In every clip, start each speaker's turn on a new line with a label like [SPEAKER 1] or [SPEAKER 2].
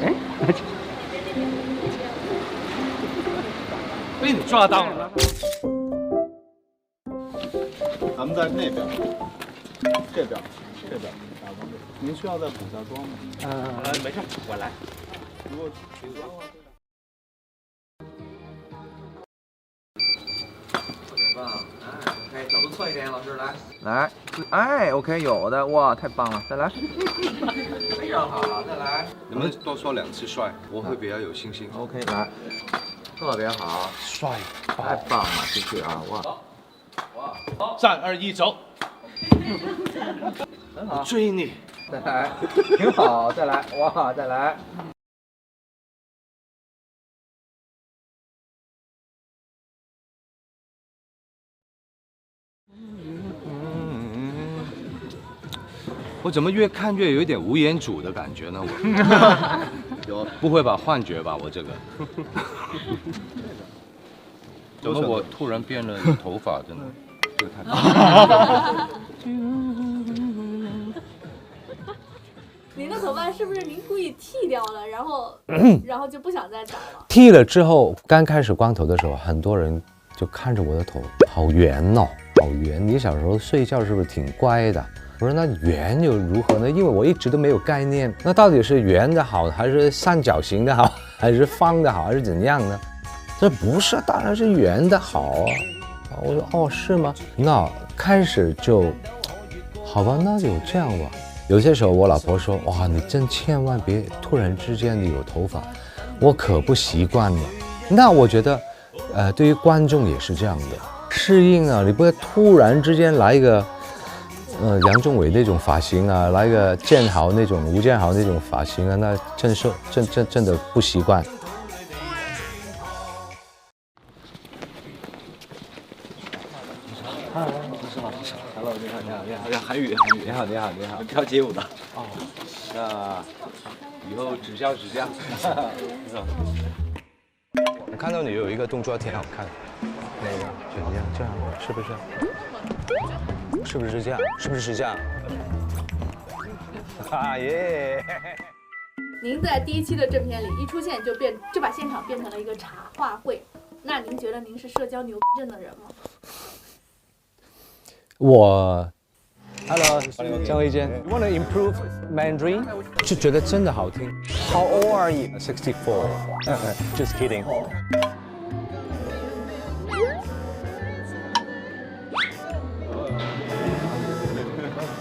[SPEAKER 1] 哎，被你抓到了。
[SPEAKER 2] 咱们在那边，这边。您需要再补下妆吗？
[SPEAKER 1] 没事，我来。
[SPEAKER 2] 如果
[SPEAKER 3] 特别棒，哎，OK，角度错一点，老师来，
[SPEAKER 4] 来，哎，OK，有的，哇，太棒了，再来。
[SPEAKER 3] 非常好，再来，
[SPEAKER 5] 能不能多说2次帅？我会比较有信心。
[SPEAKER 4] OK，来，特别好，
[SPEAKER 5] 帅，
[SPEAKER 4] 太棒了，谢谢啊，哇，
[SPEAKER 1] 3、2、1，走。
[SPEAKER 4] 很好，
[SPEAKER 5] 追你。
[SPEAKER 4] 再来，挺好，再来，哇，再来。
[SPEAKER 5] 我怎么越看越有一点吴彦祖的感觉呢？我有，不会吧？幻觉吧？我这个。怎么我突然变了头发？真的，这个太棒。
[SPEAKER 6] 您的头发是不是您故意剃掉了，然后就不想再长了？
[SPEAKER 7] 剃了之后，刚开始光头的时候，很多人就看着我的头好圆哦，好圆。你小时候睡觉是不是挺乖的？我说那圆又如何呢？因为我一直都没有概念，那到底是圆的好，还是三角形的好，还是方的好，还是怎样呢？这不是，当然是圆的好啊。我说哦，是吗？那开始就，好吧，那就这样吧。有些时候我老婆说，哇，你真千万别突然之间的有头发，我可不习惯了。那我觉得，对于观众也是这样的，适应啊，你不会突然之间来一个，杨宗纬那种发型啊，来个建豪那种、吴建豪那种发型啊，那真的不习惯。
[SPEAKER 3] Hello， 你好，韩语，你好，跳街舞的。哦，那以后指教。
[SPEAKER 7] 我看到你有一个动作挺好看，那个怎么样？这样是不是？是不是这样？是不是这样？啊耶！
[SPEAKER 6] 您在第1期的正片里一出现就把现场变成了一个茶话会，那您觉得您是社交牛逼症的人吗？
[SPEAKER 7] 我 ，Hello， 张卫健 ，You wanna improve Mandarin？ 就觉得真的好听。How old are you? 64. Just kidding.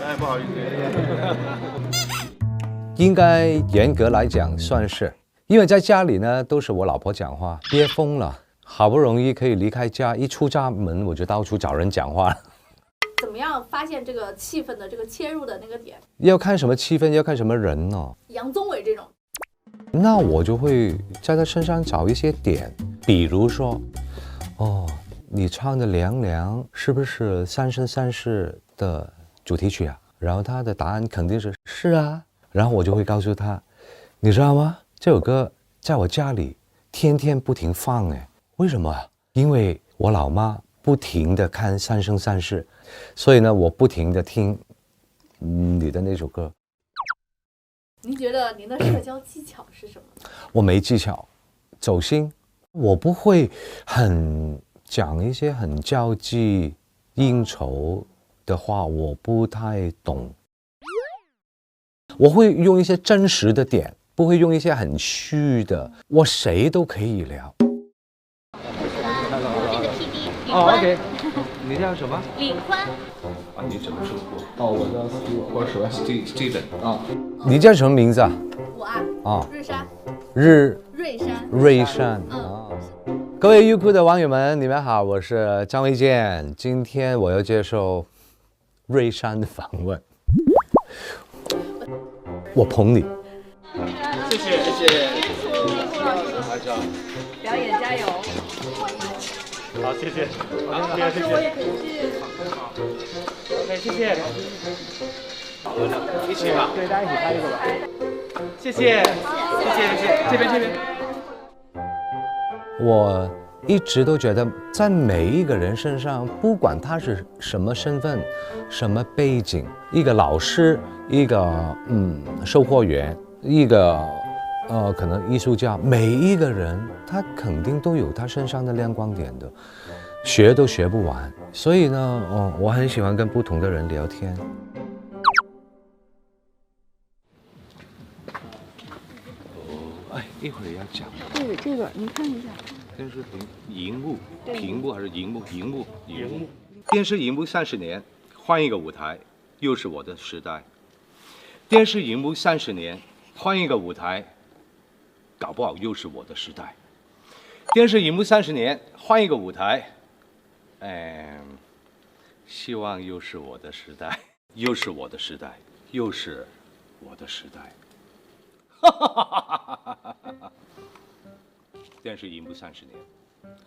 [SPEAKER 2] 哎，不好意思。
[SPEAKER 7] 应该严格来讲算是，因为在家里呢都是我老婆讲话，憋疯了，好不容易可以离开家，一出家门我就到处找人讲话。
[SPEAKER 6] 怎么样发现这个气氛的这个切入的那个点？
[SPEAKER 7] 要看什么气氛，要看什么人哦。
[SPEAKER 6] 杨宗纬这种，
[SPEAKER 7] 那我就会在他身上找一些点，比如说，哦，你唱的《凉凉》是不是《三生三世》的主题曲啊？然后他的答案肯定是啊。然后我就会告诉他，你知道吗？这首歌在我家里天天不停放哎，为什么啊？因为我老妈不停地看《三生三世》，所以呢，我不停地听你的那首歌。
[SPEAKER 6] 您觉得您的社交技巧是什么呢？
[SPEAKER 7] 我没技巧，走心，我不会很讲一些很交际应酬的话，我不太懂。我会用一些真实的点，不会用一些很虚的，我谁都可以聊。
[SPEAKER 4] 哦 ，OK， 你叫什么？
[SPEAKER 6] 李宽。
[SPEAKER 5] 啊，你怎么称呼？
[SPEAKER 7] 哦，我叫 Steve， 或者什么
[SPEAKER 5] Steven
[SPEAKER 7] 啊？你叫什么名字啊？
[SPEAKER 6] 我啊，
[SPEAKER 7] 啊，
[SPEAKER 6] 瑞山。
[SPEAKER 7] 瑞山啊。各位优酷的网友们，你们好，我是张卫健，今天我要接受瑞山的访问。我捧你。
[SPEAKER 1] 谢谢。
[SPEAKER 6] 表演加油。
[SPEAKER 1] 好，谢谢。好，谢谢。
[SPEAKER 6] 我也可以去。
[SPEAKER 1] OK， 谢谢。一起吧。对，大家一起拍一个吧。谢谢。这边。
[SPEAKER 7] 我一直都觉得，在每一个人身上，不管他是什么身份、什么背景，一个老师，一个售货员，一个可能艺术家，每一个人他肯定都有他身上的亮光点的，学都学不完。所以呢，我很喜欢跟不同的人聊天。
[SPEAKER 5] 哎，一会儿要讲。
[SPEAKER 6] 这个你看一下。
[SPEAKER 5] 电视荧幕，屏幕还是荧幕？荧幕。电视荧幕30年，换一个舞台，又是我的时代。电视荧幕30年，换一个舞台，搞不好又是我的时代。电视荧幕30年，换一个舞台，希望又是我的时代，又是我的时代，又是我的时代。电视荧幕30年，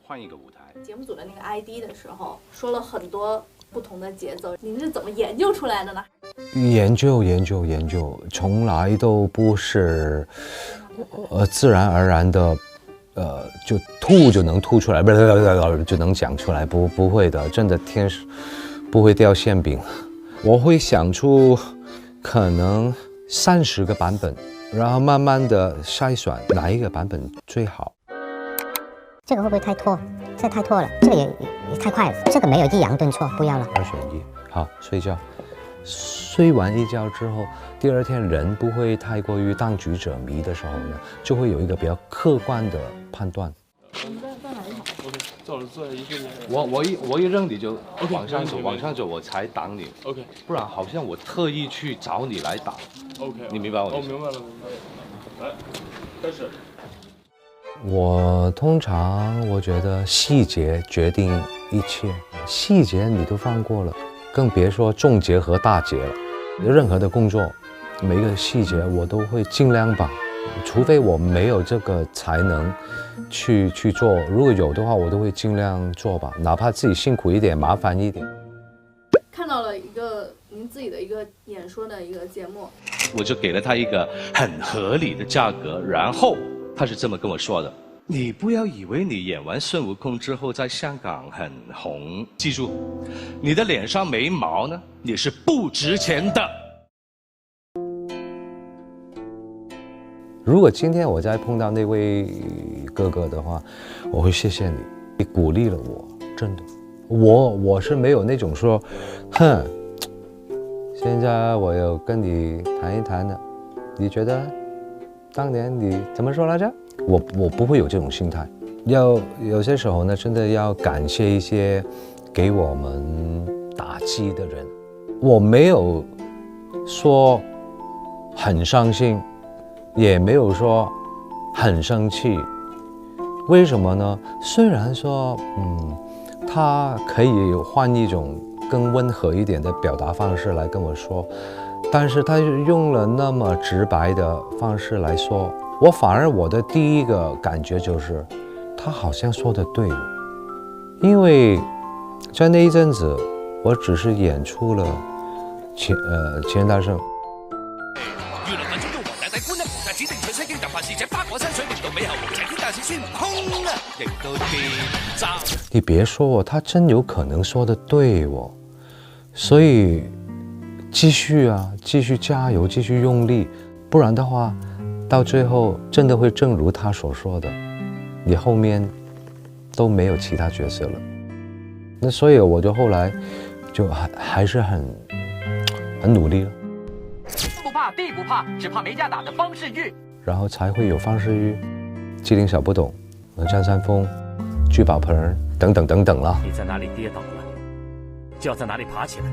[SPEAKER 5] 换一个舞台。
[SPEAKER 6] 节目组的那个 ID 的时候，说了很多不同的节奏，您是怎么研究出来的呢？
[SPEAKER 7] 研究，从来都不是自然而然的，就吐就能吐出来，就能讲出来，不会的，真的天使不会掉馅饼。我会想出可能30个版本，然后慢慢的筛选哪一个版本最好。
[SPEAKER 8] 这个会不会太拖？这太拖了，这个也太快了，这个没有抑扬顿挫，不要了。
[SPEAKER 7] 2选1，好，睡觉。睡完一觉之后，第二天人不会太过于当局者迷的时候呢，就会有一个比较客观的判断。
[SPEAKER 1] 坐在一个。
[SPEAKER 5] 我一扔你就往上走，我才挡你。
[SPEAKER 1] OK，
[SPEAKER 5] 不然好像我特意去找你来打。
[SPEAKER 1] OK，
[SPEAKER 5] 你明白我意思？
[SPEAKER 1] 明白了。来，开始。
[SPEAKER 7] 我通常我觉得细节决定一切，细节你都放过了，更别说重节和大节了。任何的工作，每一个细节我都会尽量把，除非我没有这个才能去做，如果有的话，我都会尽量做吧，哪怕自己辛苦一点、麻烦一点。
[SPEAKER 6] 看到了一个您自己的一个演说的一个节目，
[SPEAKER 5] 我就给了他一个很合理的价格，然后他是这么跟我说的：你不要以为你演完孙悟空之后在香港很红，记住，你的脸上没毛呢，你是不值钱的。
[SPEAKER 7] 如果今天我再碰到那位哥哥的话，我会谢谢你，你鼓励了我，真的，我是没有那种说，哼，现在我有跟你谈一谈的，你觉得当年你怎么说来着？我不会有这种心态，有些时候呢，真的要感谢一些给我们打击的人，我没有说很伤心。也没有说很生气，为什么呢？虽然说，他可以换一种更温和一点的表达方式来跟我说，但是他用了那么直白的方式来说，我反而我的第一个感觉就是，他好像说的对了，因为在那一阵子，我只是演出了钱大圣。你别说我，他真有可能说的对哦，所以继续啊，继续加油，继续用力，不然的话，到最后真的会正如他所说的，你后面都没有其他角色了。那所以我就后来就还是很努力了。
[SPEAKER 9] 不怕地不怕，只怕没架打的方世玉。
[SPEAKER 7] 然后才会有方世玉、机灵小不懂、张三丰、聚宝盆等等等等了。
[SPEAKER 9] 你在哪里跌倒了，就要在哪里爬起来。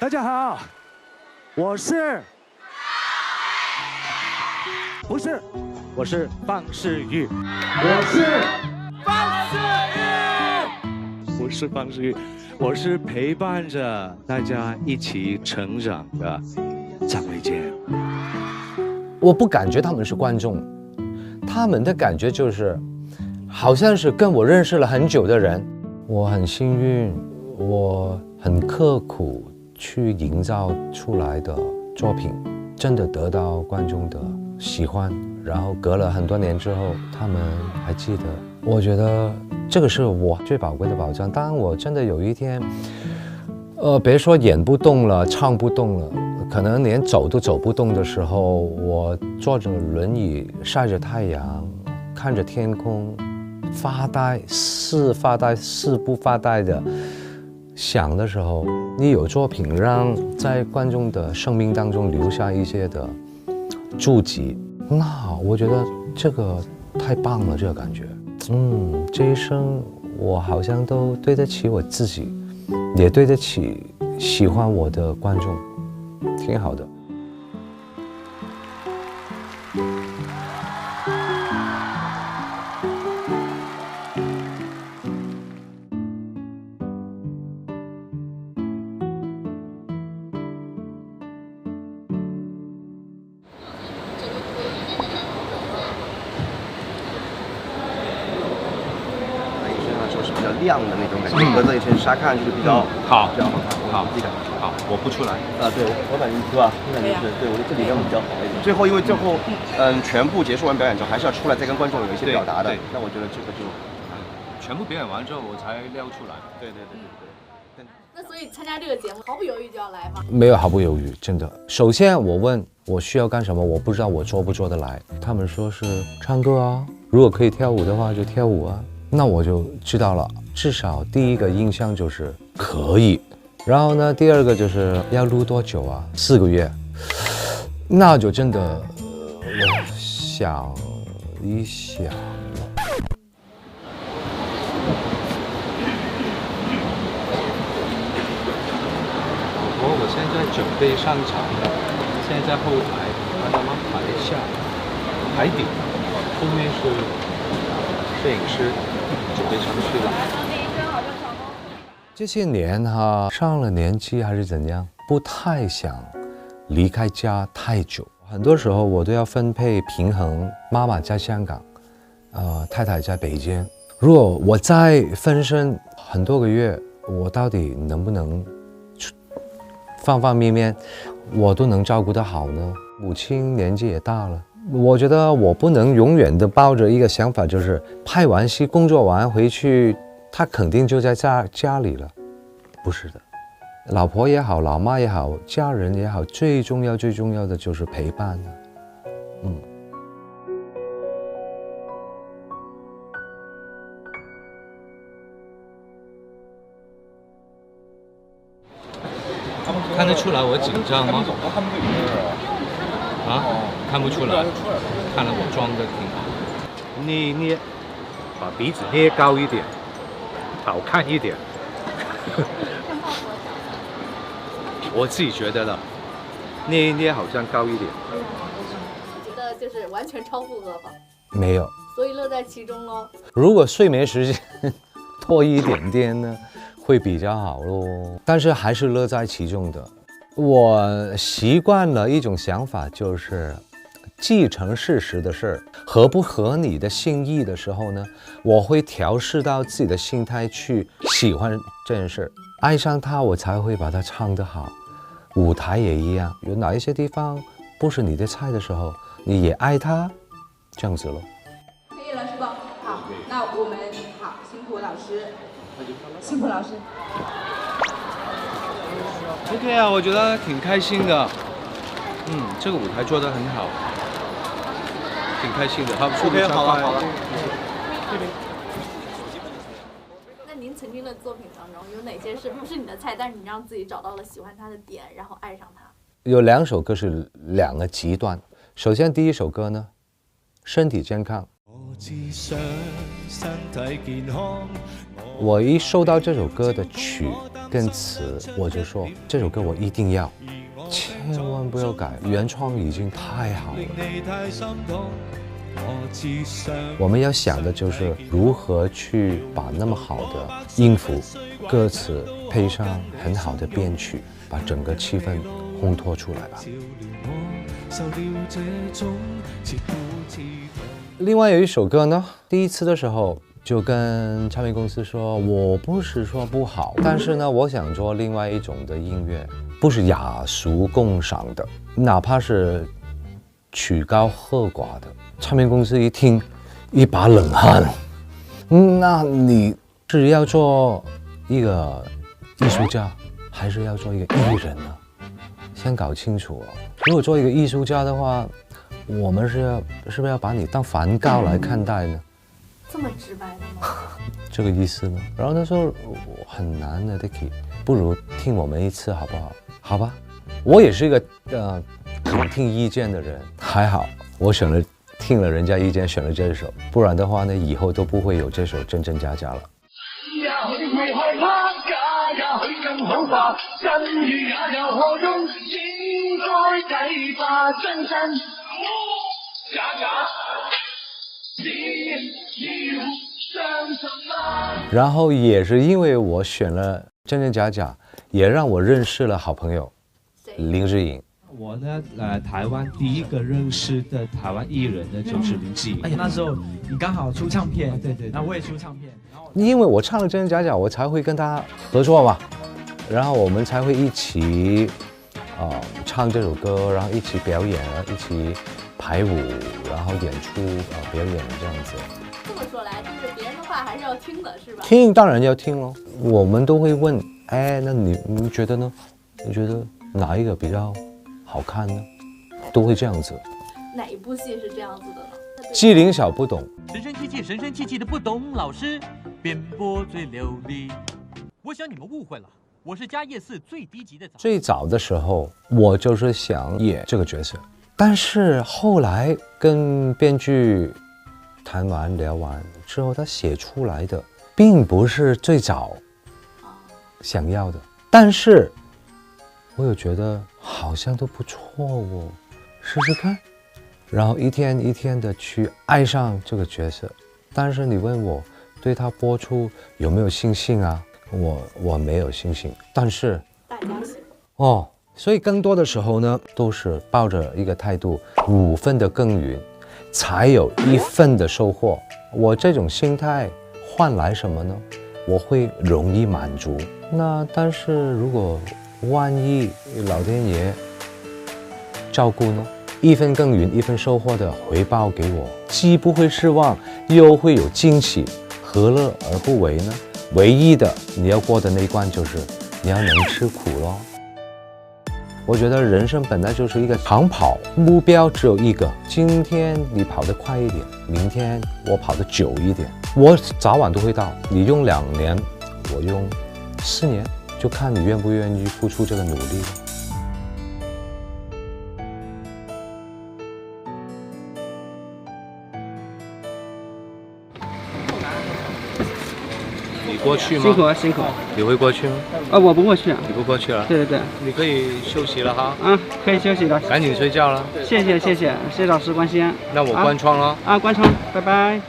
[SPEAKER 10] 大家好，我是方世玉，不是方世玉，我是陪伴着大家一起成长的张卫健。
[SPEAKER 7] 我不感觉他们是观众，他们的感觉就是好像是跟我认识了很久的人。我很幸运，我很刻苦去营造出来的作品真的得到观众的喜欢，然后隔了很多年之后，他们还记得，我觉得这个是我最宝贵的保障。当我真的有一天，别说演不动了，唱不动了，可能连走都走不动的时候，我坐着轮椅晒着太阳，看着天空，发呆，是发呆是不发呆的想的时候，你有作品让在观众的生命当中留下一些的注记，那我觉得这个太棒了，这个感觉。这一生我好像都对得起我自己，也对得起喜欢我的观众，挺好的。
[SPEAKER 3] 比较亮的那种感觉，隔着一层纱看就是比较
[SPEAKER 5] 好，
[SPEAKER 3] 比较好看。
[SPEAKER 5] 好，好，我不出来。
[SPEAKER 3] 对，我感觉是吧？我感觉是对，我觉得这里面比较好一点。最后，因为最后，全部结束完表演之后，还是要出来再跟观众有一些表达的。那我觉得这个就，
[SPEAKER 5] 全部表演完之后我才撩出来。
[SPEAKER 3] 对。
[SPEAKER 6] 那所以参加这个节目，毫不犹豫就要来吗？
[SPEAKER 7] 没有毫不犹豫，真的。首先我问我需要干什么，我不知道我做不做得来。他们说是唱歌啊，如果可以跳舞的话就跳舞啊。那我就知道了，至少第一个印象就是可以，然后呢，第二个就是要录多久啊？4个月，那就真的，我想一想。
[SPEAKER 10] 我现在准备上场了，现在后台慢慢排一下，台顶，后面是摄影师。准备上去了。
[SPEAKER 7] 这些年上了年纪还是怎样，不太想离开家太久。很多时候我都要分配平衡，妈妈在香港，太太在北京。如果我再分身很多个月，我到底能不能方方面面我都能照顾得好呢？母亲年纪也大了。我觉得我不能永远的抱着一个想法，就是拍完戏工作完回去，他肯定就在家里了，不是的。老婆也好，老妈也好，家人也好，最重要的就是陪伴。
[SPEAKER 10] 看得出来我紧张吗？看不出来，看来我装的挺好。
[SPEAKER 5] 捏一捏，把鼻子捏高一点，好看一点。我自己觉得了，捏一捏好像高一点。
[SPEAKER 6] 我觉得就是完全超负荷吧。
[SPEAKER 7] 没有，
[SPEAKER 6] 所以乐在其中喽。
[SPEAKER 7] 如果睡眠时间多一点点呢，会比较好咯。但是还是乐在其中的。我习惯了一种想法，就是既成事实的事，合不合你的心意的时候呢，我会调试到自己的心态去喜欢这件事，爱上它，我才会把它唱得好。舞台也一样，有哪一些地方不是你的菜的时候，你也爱它，这样子咯。
[SPEAKER 11] 可以了是吧？好，那我们好，辛苦老师，辛苦老师。
[SPEAKER 3] OK 啊，我觉得挺开心的。这个舞台做得很好，挺开心的。好，OK， 好了。
[SPEAKER 6] 那您曾经的作品当中，有哪些是不是你的菜，但是你让自己找到了喜欢它的点，然后爱上它？
[SPEAKER 7] 有2首歌是2个极端。首先第一首歌呢，身体健康。我一收到这首歌的曲跟词，我就说这首歌我一定要，千万不要改，原创已经太好了。我们要想的就是如何去把那么好的音符、歌词配上很好的编曲，把整个气氛烘托出来吧。另外有一首歌呢，第一次的时候就跟唱片公司说，我不是说不好，但是呢，我想做另外一种的音乐，不是雅俗共赏的，哪怕是曲高和寡的。唱片公司一听，一把冷汗。那你是要做一个艺术家，还是要做一个艺人呢？先搞清楚哦。如果做一个艺术家的话，我们是不是要把你当梵高来看待呢？
[SPEAKER 6] 这么直白的吗？
[SPEAKER 7] 这个意思呢？然后他说很难的 ，Dicky， 不如听我们一次好不好？好吧，我也是一个肯听意见的人，还好我听了人家意见选了这首，不然的话呢，以后都不会有这首《真真假假》了。然后也是因为我选了《真真假假》，也让我认识了好朋友林志颖。
[SPEAKER 12] 我呢，台湾第一个认识的台湾艺人呢，就是林志颖。
[SPEAKER 13] 而且那时候你刚好出唱片，对，那我也出唱片。
[SPEAKER 7] 因为我唱了《真真假假》，我才会跟他合作嘛，然后我们才会一起唱这首歌，然后一起表演，一起排舞，然后演出表演这样子。
[SPEAKER 6] 这么说来，就是别人的话还是要听的，是吧？
[SPEAKER 7] 听当然要听咯，我们都会问，哎，那你觉得呢？你觉得哪一个比较好看呢？都会这样子。
[SPEAKER 6] 哪一部戏是这样子的呢？
[SPEAKER 7] 机灵小不懂。
[SPEAKER 9] 神神气气的不懂老师，辩驳最流利。我想你们误会了，我是嘉业寺最低级的。
[SPEAKER 7] 最早的时候，我就是想演这个角色，但是后来跟编剧谈完聊完之后，他写出来的并不是最早想要的，但是我有觉得好像都不错哦，试试看，然后一天一天的去爱上这个角色。但是你问我对他播出有没有信心啊？我没有信心，但是
[SPEAKER 6] 大家喜
[SPEAKER 7] 所以更多的时候呢，都是抱着一个态度，5分的耕耘才有1分的收获。我这种心态换来什么呢？我会容易满足。那但是如果万一老天爷照顾呢？1分耕耘1分收获的回报给我，既不会失望，又会有惊喜，何乐而不为呢？唯一的你要过的那一关就是你要能吃苦咯。我觉得人生本来就是一个长跑，目标只有一个，今天你跑得快一点，明天我跑得久一点，我早晚都会到。你用2年，我用4年，就看你愿不愿意付出这个努力了。
[SPEAKER 10] 你过去吗？
[SPEAKER 14] 辛苦啊，辛苦。
[SPEAKER 10] 你会过去吗？
[SPEAKER 14] 我不过去啊。
[SPEAKER 10] 你不过去了？
[SPEAKER 14] 对对对。
[SPEAKER 10] 你可以休息了哈。
[SPEAKER 14] 可以休息了。
[SPEAKER 10] 赶紧睡觉了。
[SPEAKER 14] 谢谢老师关心。
[SPEAKER 10] 那我关窗了。
[SPEAKER 14] 关窗，拜拜。